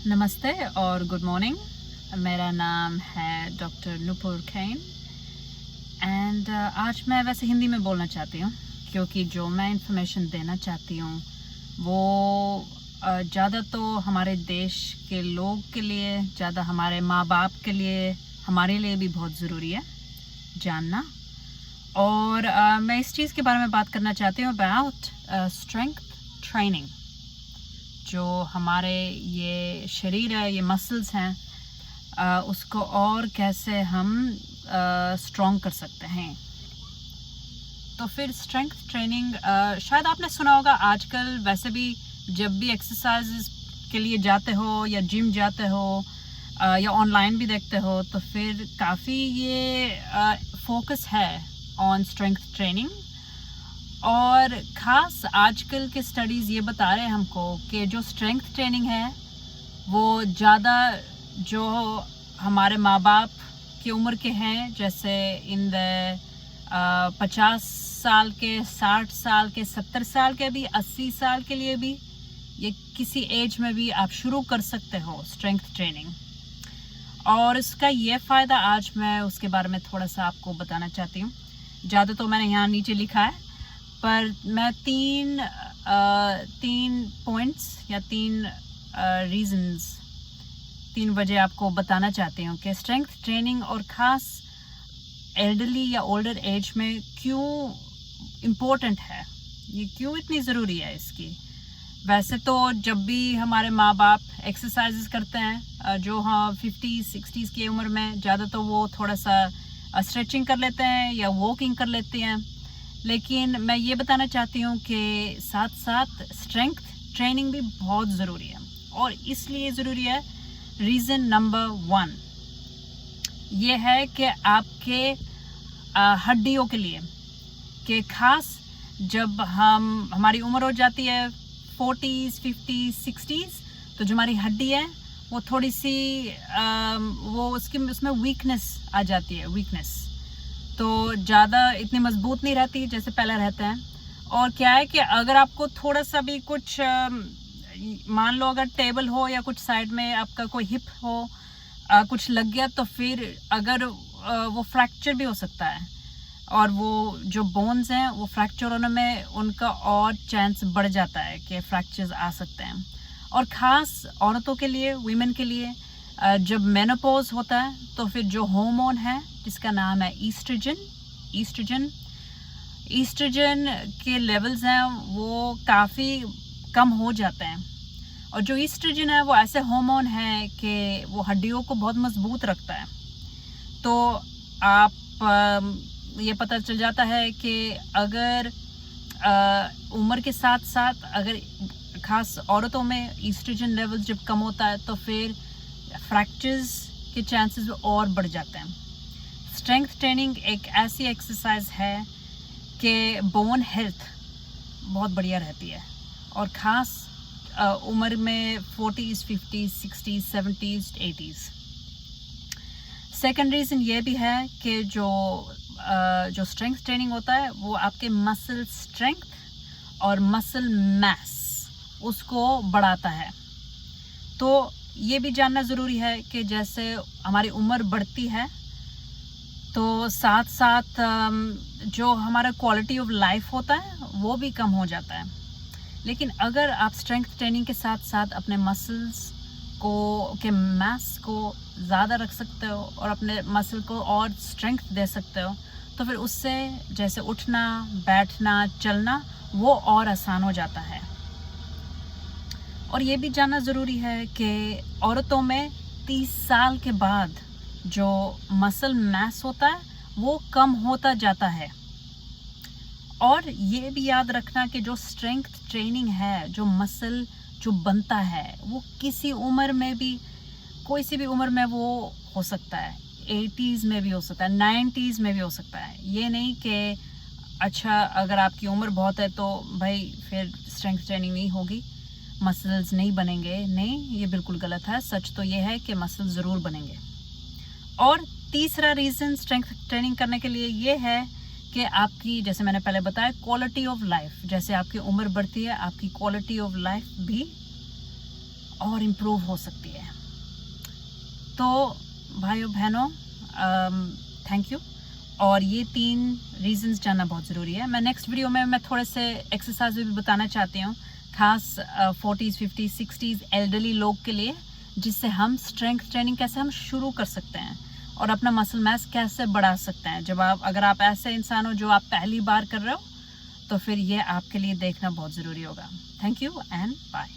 नमस्ते और good morning. मेरा नाम है डॉक्टर नुपुर खैन एंड आज मैं वैसे हिंदी में बोलना चाहती हूँ क्योंकि जो मैं इंफॉर्मेशन देना चाहती हूँ वो ज़्यादा तो हमारे देश के लोग के लिए, ज़्यादा हमारे माँ बाप के लिए, हमारे लिए भी बहुत ज़रूरी है जानना। और मैं इस चीज़ के बारे में बात करना चाहती हूँ अबाउट स्ट्रेंथ ट्रेनिंग। जो हमारे ये शरीर है, ये मसल्स हैं, उसको और कैसे हम स्ट्रॉन्ग कर सकते हैं। तो फिर स्ट्रेंथ ट्रेनिंग शायद आपने सुना होगा आजकल, वैसे भी जब भी एक्सरसाइज के लिए जाते हो या जिम जाते हो या ऑनलाइन भी देखते हो तो फिर काफ़ी ये फोकस है ऑन स्ट्रेंथ ट्रेनिंग। और ख़ास आजकल के स्टडीज़ ये बता रहे हैं हमको कि जो स्ट्रेंथ ट्रेनिंग है वो ज़्यादा जो हमारे माँ बाप की उम्र के हैं, जैसे इन द 50 साल के, 60 साल के, 70 साल के भी, 80 साल के लिए भी, ये किसी एज में भी आप शुरू कर सकते हो स्ट्रेंथ ट्रेनिंग। और इसका ये फ़ायदा आज मैं उसके बारे में थोड़ा सा आपको बताना चाहती हूँ। ज़्यादा तो मैंने यहाँ नीचे लिखा है, पर मैं तीन पॉइंट्स या तीन रीज़न्स, 3 वजह आपको बताना चाहती हूँ कि स्ट्रेंथ ट्रेनिंग और ख़ास एल्डरली या ओल्डर एज में क्यों इम्पोर्टेंट है, ये क्यों इतनी ज़रूरी है इसकी। वैसे तो जब भी हमारे माँ बाप एक्सरसाइजेस करते हैं, जो हाँ 50-60s की उम्र में, ज़्यादा तो वो थोड़ा सा स्ट्रेचिंग कर लेते हैं या वॉकिंग कर लेते हैं। लेकिन मैं ये बताना चाहती हूँ कि साथ साथ स्ट्रेंथ ट्रेनिंग भी बहुत ज़रूरी है। और इसलिए ज़रूरी है, रीज़न नंबर 1 ये है कि आपके हड्डियों के लिए, कि ख़ास जब हमारी उम्र हो जाती है 40s, 50s, 60s, तो जो हमारी हड्डी है वो थोड़ी सी वो उसमें वीकनेस आ जाती है, वीकनेस तो ज़्यादा इतनी मजबूत नहीं रहती जैसे पहले रहते हैं। और क्या है कि अगर आपको थोड़ा सा भी कुछ मान लो अगर टेबल हो या कुछ साइड में आपका कोई हिप हो, कुछ लग गया तो फिर अगर वो फ्रैक्चर भी हो सकता है, और वो जो बोन्स हैं वो फ्रैक्चर होने में उनका और चांस बढ़ जाता है कि फ्रैक्चर्स आ सकते हैं। और ख़ास औरतों के लिए, वीमेन के लिए, जब मेनोपॉज होता है तो फिर जो हार्मोन है जिसका नाम है ईस्ट्रोजन के लेवल्स हैं वो काफ़ी कम हो जाते हैं। और जो ईस्ट्रोजन है वो ऐसे हार्मोन है कि वो हड्डियों को बहुत मजबूत रखता है। तो आप ये पता चल जाता है कि अगर उम्र के साथ साथ अगर ख़ास औरतों में ईस्ट्रोजन लेवल्स जब कम होता है तो फिर फ्रैक्चर्स के चांसेस और बढ़ जाते हैं। स्ट्रेंथ ट्रेनिंग एक ऐसी एक्सरसाइज है कि बोन हेल्थ बहुत बढ़िया रहती है, और ख़ास उम्र में 40s, 50s, 60s, 70s, 80s। Second reason ये भी है कि जो स्ट्रेंथ ट्रेनिंग होता है वो आपके मसल स्ट्रेंथ और मसल मास उसको बढ़ाता है। तो ये भी जानना ज़रूरी है कि जैसे हमारी उम्र बढ़ती है तो साथ साथ जो हमारा क्वालिटी ऑफ लाइफ होता है वो भी कम हो जाता है। लेकिन अगर आप स्ट्रेंथ ट्रेनिंग के साथ साथ अपने मसल्स के मास को ज़्यादा रख सकते हो और अपने मसल को और स्ट्रेंथ दे सकते हो, तो फिर उससे जैसे उठना, बैठना, चलना वो और आसान हो जाता है। और ये भी जानना ज़रूरी है कि औरतों में 30 साल के बाद जो मसल मास होता है वो कम होता जाता है। और ये भी याद रखना कि जो स्ट्रेंथ ट्रेनिंग है, जो मसल जो बनता है वो किसी उम्र में भी, कोई सी भी उम्र में वो हो सकता है। 80s में भी हो सकता है, 90s में भी हो सकता है। ये नहीं कि अच्छा अगर आपकी उम्र बहुत है तो भाई फिर स्ट्रेंथ ट्रेनिंग नहीं होगी, मसल्स नहीं बनेंगे। नहीं, ये बिल्कुल गलत है। सच तो ये है कि मसल्स ज़रूर बनेंगे। और तीसरा रीज़न स्ट्रेंथ ट्रेनिंग करने के लिए ये है कि आपकी, जैसे मैंने पहले बताया, क्वालिटी ऑफ लाइफ, जैसे आपकी उम्र बढ़ती है आपकी क्वालिटी ऑफ लाइफ भी और इम्प्रूव हो सकती है। तो भाइयों बहनों, थैंक यू। और ये 3 रीजंस जानना बहुत ज़रूरी है। मैं नेक्स्ट वीडियो में मैं थोड़े से एक्सरसाइज भी बताना चाहती हूँ, खास 40s 50s 60s एल्डरली लोग के लिए, जिससे हम स्ट्रेंथ ट्रेनिंग कैसे हम शुरू कर सकते हैं और अपना मसल मास कैसे बढ़ा सकते हैं। अगर आप ऐसे इंसान हो जो आप पहली बार कर रहे हो, तो फिर ये आपके लिए देखना बहुत ज़रूरी होगा। Thank you and bye.